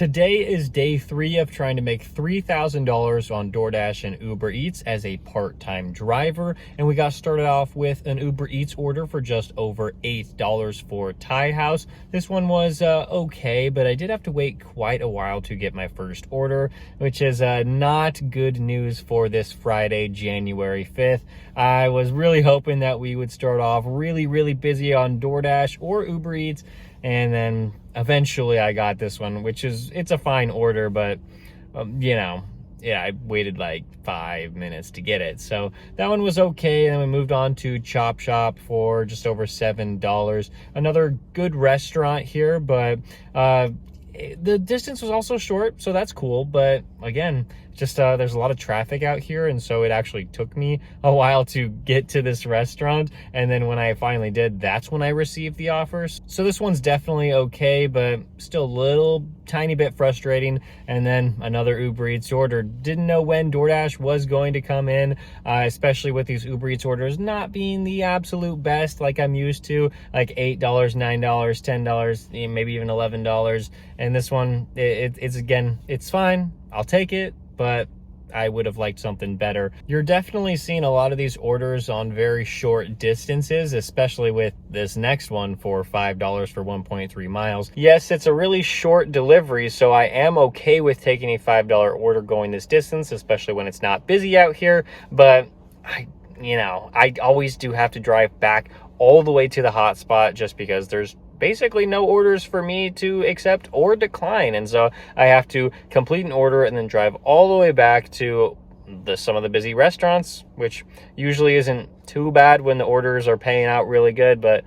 Today is day 3 of trying to make $3,000 on DoorDash and Uber Eats as a part-time driver. And we got started off with an Uber Eats order for just over $8 for Thai House. This one was okay, but I did have to wait quite a while to get my first order, which is not good news for this Friday, January 5th. I was really hoping that we would start off really busy on DoorDash or Uber Eats, and then eventually I got this one, which it's a fine order, but I waited like 5 minutes to get it. So that one was okay. And then we moved on to Chop Shop for just over $7. Another good restaurant here, but the distance was also short, so that's cool. But again, just there's a lot of traffic out here, and so it actually took me a while to get to this restaurant. And then when I finally did, that's when I received the offers. So this one's definitely okay, but still a little tiny bit frustrating. And then another Uber Eats order. Didn't know when DoorDash was going to come in, especially with these Uber Eats orders not being the absolute best like I'm used to, like $8, $9, $10, maybe even $11. And this one, it's fine. I'll take it, but I would have liked something better. You're definitely seeing a lot of these orders on very short distances, especially with this next one for $5 for 1.3 miles. Yes, it's a really short delivery, so I am okay with taking a $5 order going this distance, especially when it's not busy out here. But I always do have to drive back all the way to the hotspot just because there's basically no orders for me to accept or decline. And so I have to complete an order and then drive all the way back to some of the busy restaurants, which usually isn't too bad when the orders are paying out really good, but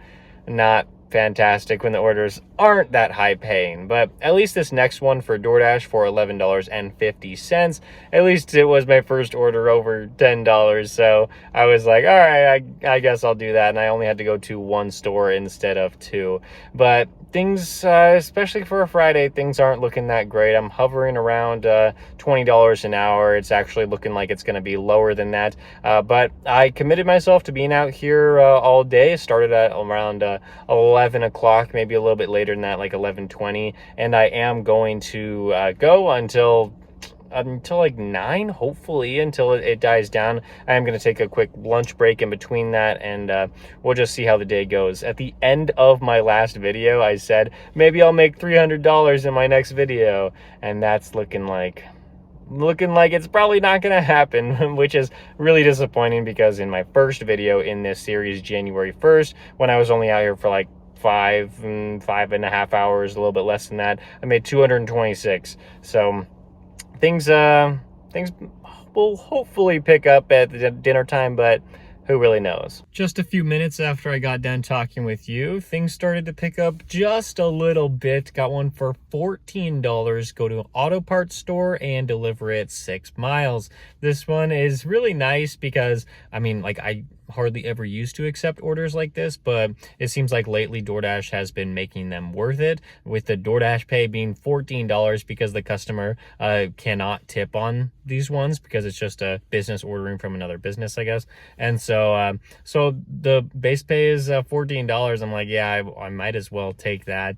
not fantastic when the orders aren't that high paying. But at least this next one for DoorDash for $11.50, at least it was my first order over $10. So I was like, all right, I guess I'll do that. And I only had to go to one store instead of two. But things, especially for a Friday, things aren't looking that great. I'm hovering around $20 an hour. It's actually looking like it's going to be lower than that. But I committed myself to being out here all day. Started at around 11 o'clock, maybe a little bit later than that, like 11:20. And I am going to go until like 9, hopefully, until it dies down. I am going to take a quick lunch break in between that, and we'll just see how the day goes. At the end of my last video, I said, maybe I'll make $300 in my next video, and that's looking like it's probably not going to happen, which is really disappointing because in my first video in this series, January 1st, when I was only out here for like 5.5 hours, a little bit less than that, I made 226. So things will hopefully pick up at the dinner time, but who really knows? Just a few minutes after I got done talking with you, things started to pick up just a little bit. Got one for $14. Go to an auto parts store and deliver it 6 miles. This one is really nice because, I hardly ever used to accept orders like this, but it seems like lately DoorDash has been making them worth it, with the DoorDash pay being $14 because the customer cannot tip on these ones because it's just a business ordering from another business, I guess. And so the base pay is $14. I'm like, yeah, I might as well take that.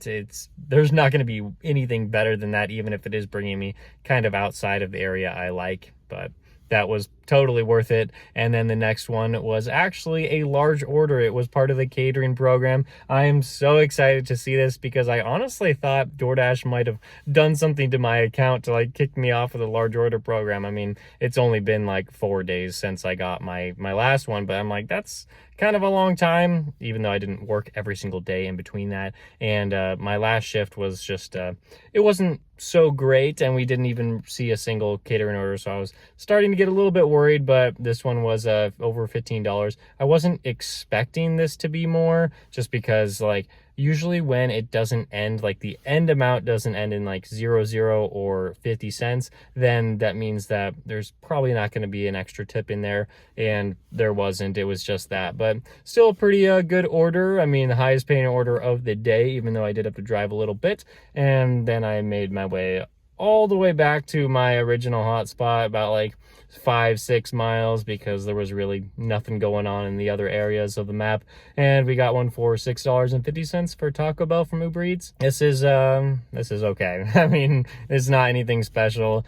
There's not going to be anything better than that, even if it is bringing me kind of outside of the area I like. But that was totally worth it. And then the next one was actually a large order. It was part of the catering program. I am so excited to see this because I honestly thought DoorDash might have done something to my account to like kick me off of the large order program. It's only been like 4 days since I got my last one, but I'm like, that's kind of a long time, even though I didn't work every single day in between that. And my last shift was just, it wasn't so great, and we didn't even see a single catering order, so I was starting to get a little bit worried. But this one was over $15. I wasn't expecting this to be more, just because like usually when it doesn't end, like the end amount doesn't end in like 00 or 50 cents, then that means that there's probably not going to be an extra tip in there, and there wasn't. It was just that. But still a pretty good order. The highest paying order of the day, even though I did have to drive a little bit. And then I made my way all the way back to my original hotspot, about like 5-6 miles, because there was really nothing going on in the other areas of the map. And we got one for $6.50 for Taco Bell from Uber Eats. This is okay. I mean, it's not anything special.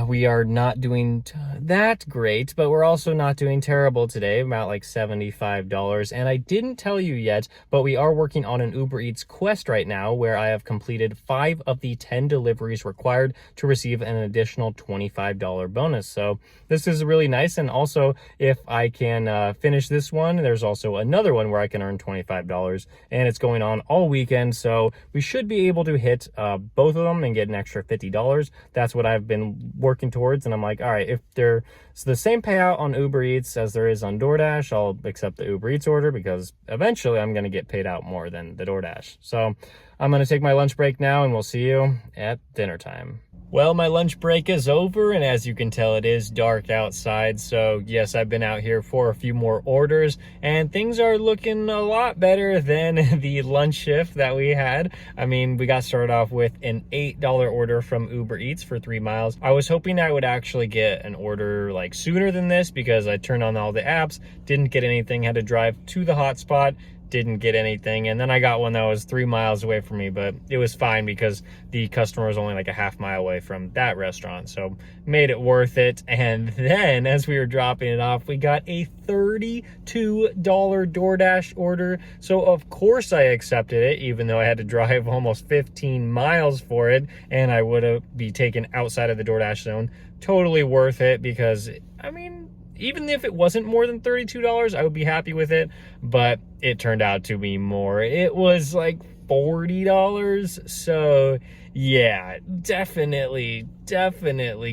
We are not doing that great, but we're also not doing terrible today, about like $75. And I didn't tell you yet, but we are working on an Uber Eats quest right now where I have completed 5 of the 10 deliveries required to receive an additional $25 bonus. So this is really nice. And also, if I can finish this one, there's also another one where I can earn $25, and it's going on all weekend. So we should be able to hit both of them and get an extra $50. That's what I've been working towards, and I'm like, all right, if there's the same payout on Uber Eats as there is on DoorDash, I'll accept the Uber Eats order, because eventually I'm going to get paid out more than the DoorDash. So I'm going to take my lunch break now, and we'll see you at dinner time. Well, my lunch break is over, and as you can tell, it is dark outside. So yes, I've been out here for a few more orders, and things are looking a lot better than the lunch shift that we had. I mean, we got started off with an $8 order from Uber Eats for 3 miles. I was hoping I would actually get an order like sooner than this, because I turned on all the apps, didn't get anything, had to drive to the hotspot, didn't get anything, and then I got one that was 3 miles away from me, but it was fine because the customer was only like a half mile away from that restaurant, so made it worth it. And then as we were dropping it off, we got a $32 DoorDash order, so of course I accepted it, even though I had to drive almost 15 miles for it, and I would be taken outside of the DoorDash zone. Totally worth it, because I mean, even if it wasn't more than $32, I would be happy with it, but it turned out to be more. It was like $40, so yeah, definitely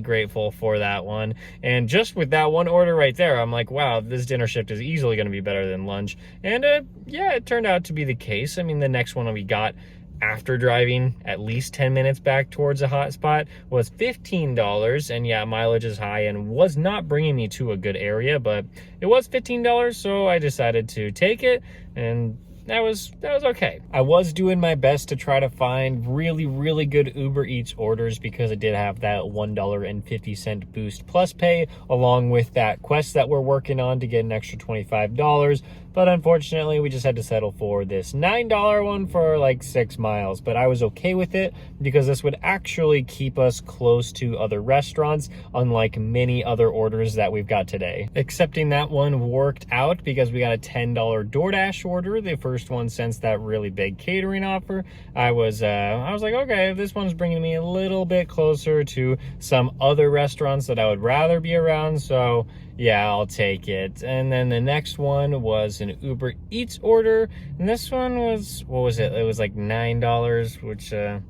grateful for that one. And just with that one order right there, I'm like, wow, this dinner shift is easily going to be better than lunch. And yeah, it turned out to be the case. I mean, the next one we got after driving at least 10 minutes back towards a hotspot was $15, and yeah, mileage is high and was not bringing me to a good area, but it was $15, so I decided to take it, and that was okay. I was doing my best to try to find really good Uber Eats orders, because it did have that $1.50 boost plus pay, along with that quest that we're working on to get an extra $25. But unfortunately, we just had to settle for this $9 one for like 6 miles. But I was okay with it, because this would actually keep us close to other restaurants, unlike many other orders that we've got today. Accepting that one worked out, because we got a $10 DoorDash order, the first one since that really big catering offer. I was like, okay, this one's bringing me a little bit closer to some other restaurants that I would rather be around, so yeah, I'll take it. And then the next one was an Uber Eats order, and this one was, what was it? It was like $9, which it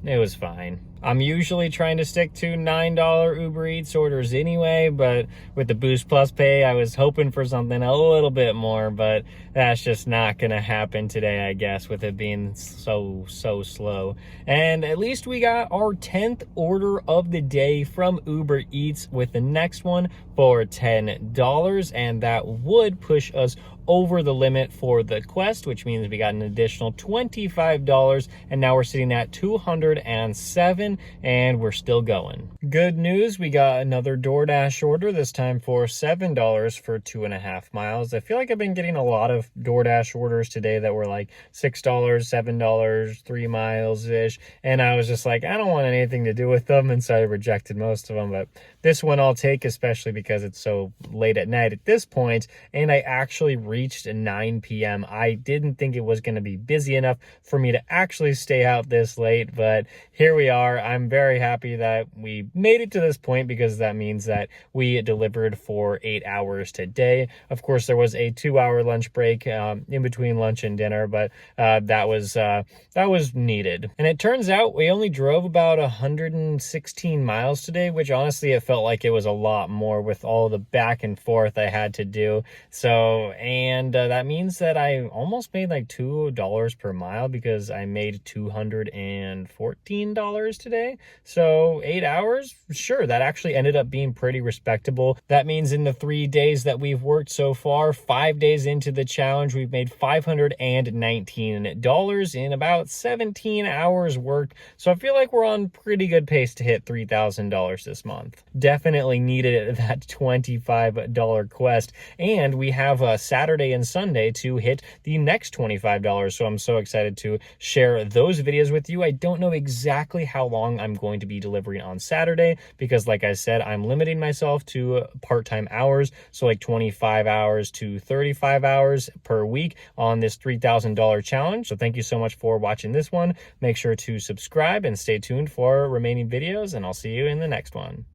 was fine. I'm usually trying to stick to $9 Uber Eats orders anyway, but with the Boost Plus pay, I was hoping for something a little bit more, but that's just not gonna happen today, I guess, with it being so slow. And at least we got our 10th order of the day from Uber Eats, with the next one for $10, and that would push us over the limit for the quest, which means we got an additional $25, and now we're sitting at $207, and we're still going. Good news, we got another DoorDash order, this time for $7 for 2.5 miles. I feel like I've been getting a lot of DoorDash orders today that were like $6, $7, 3 miles-ish, and I was just like, I don't want anything to do with them, and so I rejected most of them. But this one I'll take, especially because it's so late at night at this point, and I actually reached 9 p.m. I didn't think it was going to be busy enough for me to actually stay out this late, but here we are. I'm very happy that we made it to this point, because that means that we delivered for 8 hours today. Of course, there was a 2-hour lunch break in between lunch and dinner, but that was needed. And it turns out we only drove about 116 miles today, which honestly, it felt like it was a lot more with all the back and forth I had to do. So, and that means that I almost made like $2 per mile because I made $214 today. So 8 hours, sure, that actually ended up being pretty respectable. That means in the 3 days that we've worked so far, 5 days into the challenge, we've made $519 in about 17 hours worked. So I feel like we're on pretty good pace to hit $3,000 this month. Definitely needed that $25 quest, and we have Saturday and Sunday to hit the next $25. So I'm so excited to share those videos with you. I don't know exactly how long I'm going to be delivering on Saturday because, like I said, I'm limiting myself to part-time hours, so like 25 hours to 35 hours per week on this $3,000 challenge. So thank you so much for watching this one. Make sure to subscribe and stay tuned for remaining videos, and I'll see you in the next one.